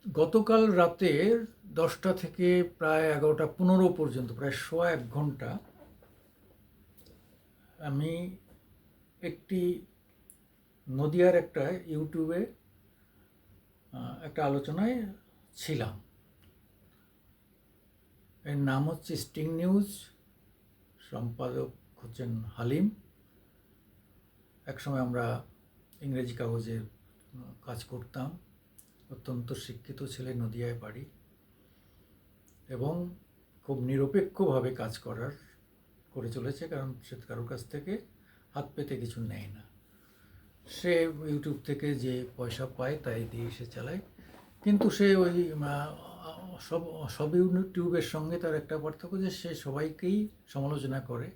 গতকাল রাতে 10টা থেকে প্রায় 11টা 15 পর্যন্ত প্রায় সোয়া 1 ঘন্টা আমি একটি নদিয়ার একটা ইউটিউবে একটা আলোচনায় ছিলাম। এর নাম হচ্ছে স্টিং নিউজ। সম্পাদক হচ্ছেন হালিম। একসময় আমরা ইংরেজি কাগজে কাজ করতাম। অত্যন্ত শিক্ষিত ছেলে, নদিয়ায় বাড়ি, এবং খুব নিরপেক্ষভাবে কাজ করে চলেছে, কারণ সে কারোর কাছ থেকে হাত পেতে কিছু নেয় না। সে ইউটিউব থেকে যে পয়সা পায় তাই দিয়ে সে চালায়। কিন্তু সে ওই সব সব ইউটিউবের সঙ্গে তার একটা পার্থক্য যে সে সবাইকেই সমালোচনা করে।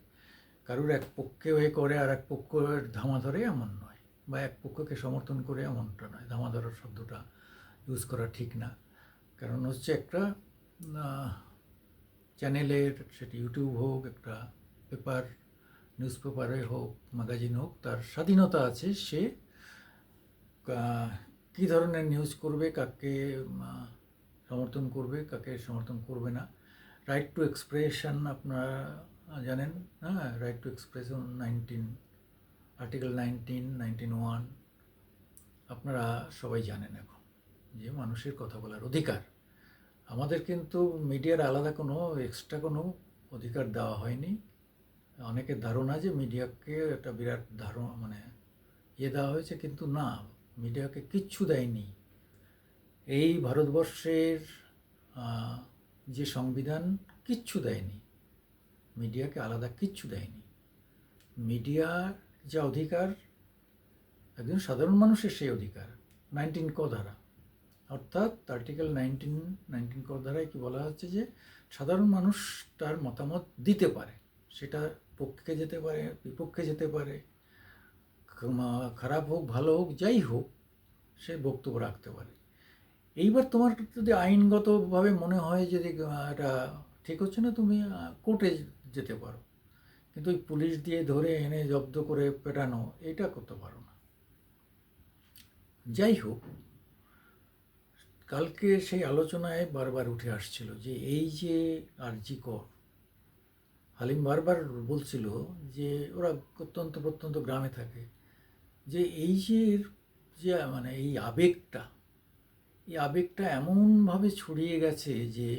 কারোর এক পক্ষে হয়ে করে আর এক পক্ষের ধামা ধরে এমন নয়, বা এক পক্ষকে সমর্থন করে এমনটা নয়। ধামা ধরার শব্দটা ইউজ করা ঠিক না, কারণ হচ্ছে একটা চ্যানেলের, সেটি ইউটিউব হোক, একটা পেপার, নিউজ পেপারে হোক, ম্যাগাজিন হোক, তার স্বাধীনতা আছে। সে কী ধরনের নিউজ করবে, কাকে সমর্থন করবে, কাকে সমর্থন করবে না। রাইট টু এক্সপ্রেশন আপনারা জানেন, হ্যাঁ, রাইট টু এক্সপ্রেশন আর্টিকেল 19, 19(1) আপনারা সবাই জানেন এখন, যে মানুষের কথা বলার অধিকার। আমাদের কিন্তু মিডিয়ার আলাদা কোনো এক্সট্রা কোনো অধিকার দেওয়া হয়নি। অনেকের ধারণা যে মিডিয়াকে একটা বিরাট মানে দেওয়া হয়েছে, কিন্তু না, মিডিয়াকে কিচ্ছু দেয়নি। এই ভারতবর্ষের যে সংবিধান কিচ্ছু দেয়নি, মিডিয়াকে আলাদা কিচ্ছু দেয়নি। মিডিয়ার যা অধিকার, একজন সাধারণ মানুষের সেই অধিকার 19 ধারা, অর্থাৎ আর্টিকেল 19 ধারায় কি বলা হচ্ছে, যে সাধারণ মানুষ তার মতামত দিতে পারে। সেটা পক্ষে যেতে পারে, বিপক্ষে যেতে পারে, খারাপ হোক ভালো হোক যাই হোক, সে বক্তব্য রাখতে পারে। এইবার তোমার যদি আইনগতভাবে মনে হয় যদি এটা ঠিক হচ্ছে না, তুমি কোর্টে যেতে পারো, কিন্তু ওই পুলিশ দিয়ে ধরে এনে জব্দ করে পেটানো, এটা করতে পারো না। যাই হোক, কালকে সেই আলোচনায় বারবার উঠে আসছিল যে এই যে আরজি কর, হালিম বারবার বলছিল যে ওরা অত্যন্ত প্রত্যন্ত গ্রামে থাকে, যে এই যে মানে এই আবেগটা এমনভাবে ছড়িয়ে গেছে যে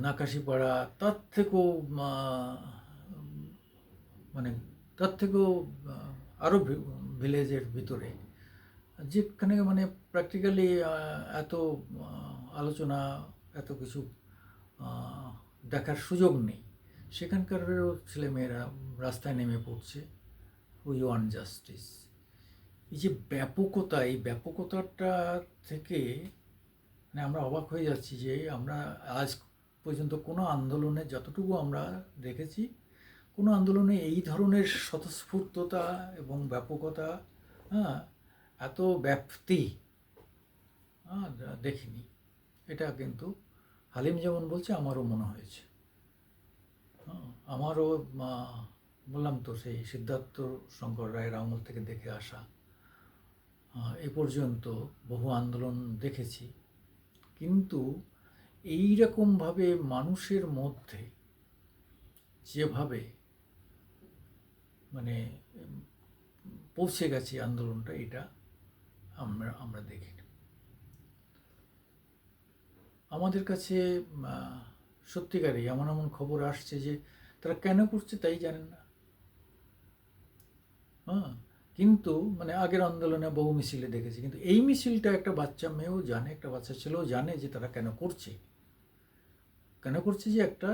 নাকাশিপাড়া তার থেকেও মানে তার থেকেও আরও ভিলেজের ভিতরে, যেখানে মানে প্র্যাকটিক্যালি এত আলোচনা, এত কিছু দেখার সুযোগ নেই, সেখানকারও ছেলেমেয়েরা রাস্তায় নেমে পড়ছে, উই ওয়ান্ট জাস্টিস। এই যে ব্যাপকতা, এই ব্যাপকতাটা থেকে মানে আমরা অবাক হয়ে যাচ্ছি যে আমরা আজ পর্যন্ত কোনো আন্দোলনে, যতটুকু আমরা দেখেছি, কোনো আন্দোলনে এই ধরনের স্বতঃস্ফূর্ততা এবং ব্যাপকতা, হ্যাঁ, এত ব্যাপ্তি দেখিনি। এটা কিন্তু হালিম যেমন বলছে, আমারও মনে হয়েছে। আমারও বললাম তো, সেই সিদ্ধার্থ শঙ্কর রায়ের আমল থেকে দেখে আসা, এ পর্যন্ত বহু আন্দোলন দেখেছি, কিন্তু এই রকমভাবে মানুষের মধ্যে যেভাবে মানে পৌঁছে গেছে আন্দোলনটা, এটা আমরা দেখি। আমাদের কাছে সত্যিকারই এমন এমন খবর আসছে যে তারা কেন করছে তাই জানেন না। হ্যাঁ, কিন্তু মানে আগের আন্দোলনে বহু মিছিলে দেখেছি, কিন্তু এই মিছিলটা একটা বাচ্চা মেয়েও জানে, একটা বাচ্চা ছেলেও জানে যে তারা কেন করছে। যে একটা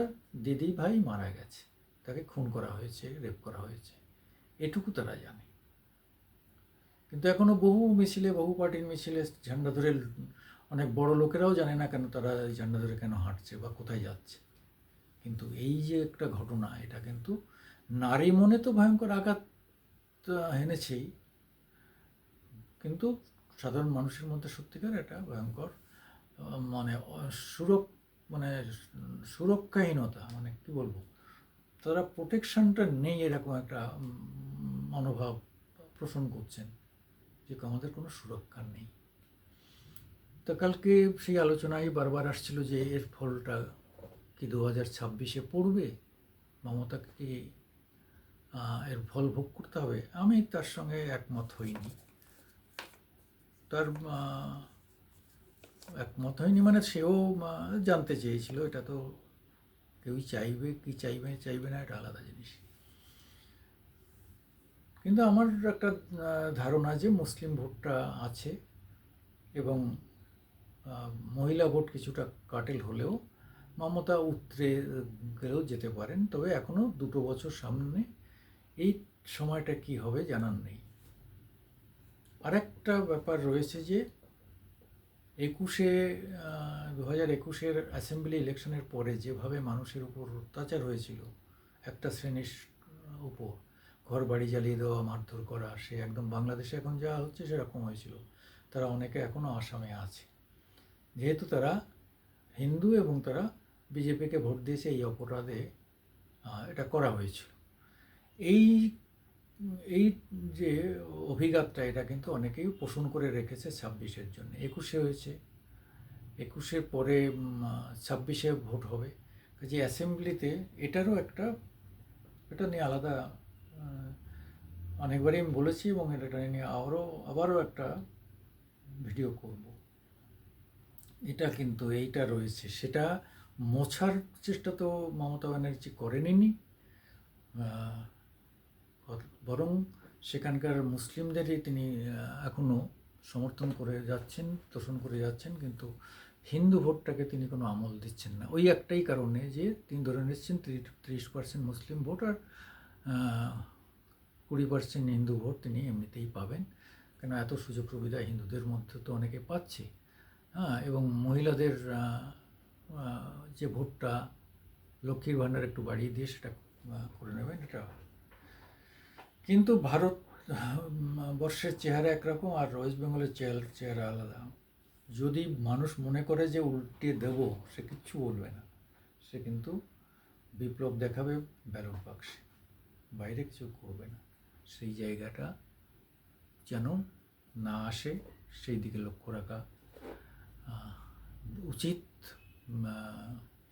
দিদি ভাই মারা গেছে, তাকে খুন করা হয়েছে, রেপ করা হয়েছে, এটুকু তারা জানে। কিন্তু এখনও বহু মিছিলে, বহু পার্টির মিছিলে ঝান্ডা ধরে অনেক বড় লোকেরাও জানে না কেন তারা এই ঝান্ডা ধরে কেন হাঁটছে বা কোথায় যাচ্ছে। কিন্তু এই যে একটা ঘটনা, এটা কিন্তু নারী মনে তো ভয়ঙ্কর আঘাত হেনেছেই, কিন্তু সাধারণ মানুষের মধ্যে সত্যিকার একটা ভয়ঙ্কর মানে মানে সুরক্ষাহীনতা, মানে কি বলবো, তারা প্রোটেকশনটা নেই, এরকম একটা মনোভাব পোষণ করছেন যে আমাদের কোনো সুরক্ষা নেই। তো কালকে সেই আলোচনায় বারবার আসছিল যে এর ফলটা কি 2026-এ পড়বে, মমতাকে কি এর ফল ভোগ করতে হবে। আমি তার সঙ্গে একমত হইনি। তার একমত হয়নি মানে সেও জানতে চেয়েছিল, এটা তো কেউই চাইবে কি চাইবে না এটা আলাদা জিনিস। কিন্তু আমার একটা ধারণা যে মুসলিম ভোটটা আছে এবং মহিলা ভোট কিছুটা কাটেল হলেও মমতা উতরে গেলেও যেতে পারেন। তবে এখনও 2 বছর সামনে, এই সময়টা কি হবে জানার নেই। আরেকটা ব্যাপার রয়েছে যে 2021-এর অ্যাসেম্বলি ইলেকশনের পরে যেভাবে মানুষের উপর অত্যাচার হয়েছিল একটা শ্রেণীর উপর, ঘর বাড়ি জ্বালিয়ে দেওয়া, মারধর করা, সে একদম বাংলাদেশে এখন যা হচ্ছে সেরকম হয়েছিল। তারা অনেকে এখনও আসামে আছে, যেহেতু তারা হিন্দু এবং তারা বিজেপিকে ভোট দিয়েছে, এই অপরাধে এটা করা হয়েছিল। এই এই যে অভিঘাতটা, এটা কিন্তু অনেকেই পোষণ করে রেখেছে 26-এর জন্য। 21-এ হয়েছে, 21-এর পরে 26-এ ভোট হবে, যে অ্যাসেম্বলিতে এটারও এটা নিয়ে আলাদা অনেকবারই আমি বলেছি এবং এটা নিয়ে আবারও একটা ভিডিও করব। এটা কিন্তু এইটা রয়েছে, সেটা মোছার চেষ্টা তো মমতা ব্যানার্জি করেনি, বরং সেখানকার মুসলিমদেরই তিনি এখনও সমর্থন করে যাচ্ছেন, তোষণ করে যাচ্ছেন, কিন্তু হিন্দু ভোটটাকে তিনি কোনো আমল দিচ্ছেন না। ওই একটাই কারণে যে তিনি ধরে নিচ্ছেন 30% মুসলিম ভোট আর 20% হিন্দু ভোট তিনি এমনিতেই পাবেন, কেন এত সুযোগ সুবিধা হিন্দুদের মধ্যে তো অনেকে পাচ্ছে। এবং মহিলাদের যে ভোটটা লক্ষ্মীর ভাণ্ডার একটু বাড়িয়ে দিয়ে সেটা করে নেবেন, এটা। কিন্তু ভারত বর্ষের চেহারা একরকম আর ওয়েস্ট বেঙ্গলের চেহারা আলাদা। যদি মানুষ মনে করে যে উল্টে দেব, সে কিচ্ছু বলবে না, সে কিন্তু বিপ্লব দেখাবে ব্যালট বাক্সে, বাইরে কিছু করবে না। সেই জায়গাটা যেন না আসে, সেই দিকে লক্ষ্য রাখা উচিত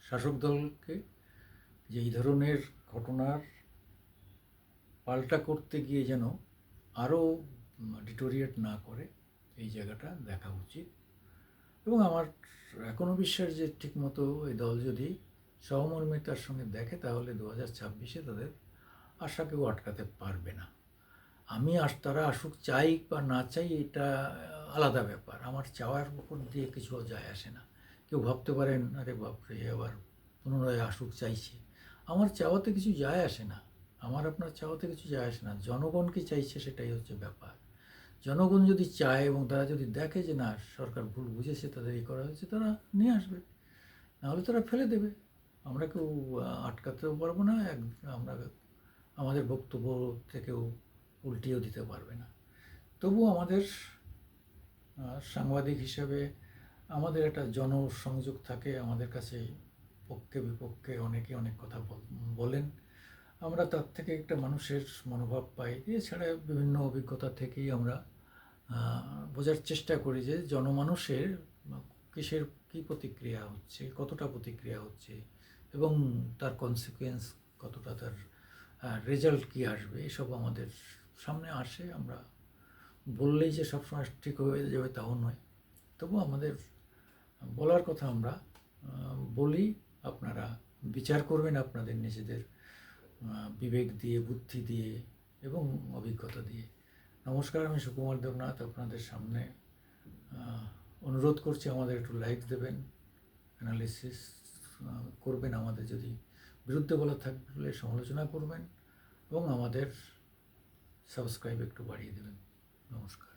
শাসক দলকে, যে এই ধরনের ঘটনার পাল্টা করতে গিয়ে যেন আরও ডিটোরিয়েট না করে, এই জায়গাটা দেখা উচিত। এবং আমার এখনও বিশ্বাস যে ঠিকমতো এই দল যদি সহমর্মিতার সঙ্গে দেখে, তাহলে 2026-এ তাদের আশা কেউ আটকাতে পারবে না। তারা আসুক, চাই বা না চাই, এটা আলাদা ব্যাপার। আমার চাওয়ার উপর দিয়ে কিছু যায় আসে না। কেউ ভাবতে পারেন আরে বাপরে আবার পুনরায় আসুক চাইছে, আমার চাওয়াতে কিছু যায় আসে না, আমার আপনার চাওয়াতে কিছু যায় আসে না। জনগণ কি চাইছে সেটাই হচ্ছে ব্যাপার। জনগণ যদি চায় এবং তারা যদি দেখে যে না সরকার ভুল বুঝেছে, তাদের এই করা হয়েছে, তারা নিয়ে আসবে, নাহলে তারা ফেলে দেবে। আমরা কেউ আটকাতেও পারবো না, আমরা আমাদের বক্তব্য থেকেও উল্টিয়েও দিতে পারবে না। তবু আমাদের সাংবাদিক হিসেবে আমাদের একটা জনসংযোগ থাকে, আমাদের কাছে পক্ষে বিপক্ষে অনেকে অনেক কথা বলেন, আমরা তার থেকে একটা মানুষের মনোভাব পাই। এছাড়া বিভিন্ন অভিজ্ঞতা থেকেই আমরা বোঝার চেষ্টা করি যে জনমানুষের কিসের কী প্রতিক্রিয়া হচ্ছে, কতটা প্রতিক্রিয়া হচ্ছে এবং তার কনসিকুয়েন্স কতটা, তার রেজাল্ট কী আসবে, এসব আমাদের সামনে আসে। আমরা বললেই যে সবসময় ঠিক হয়ে যাবে তাও নয়, তবু আমাদের বলার কথা আমরা বলি। আপনারা বিচার করবেন আপনাদের নিজেদের বিবেক দিয়ে, বুদ্ধি দিয়ে এবং অভিজ্ঞতা দিয়ে। নমস্কার, আমি সুকুমার দেবনাথ আপনাদের সামনে অনুরোধ করছি আমাদের একটু লাইক দেবেন, অ্যানালিসিস করবেন, আমাদের যদি বিরুদ্ধে বলা থাকলে সমালোচনা করবেন এবং আমাদের সাবস্ক্রাইব একটু বাড়িয়ে দেবেন। নমস্কার।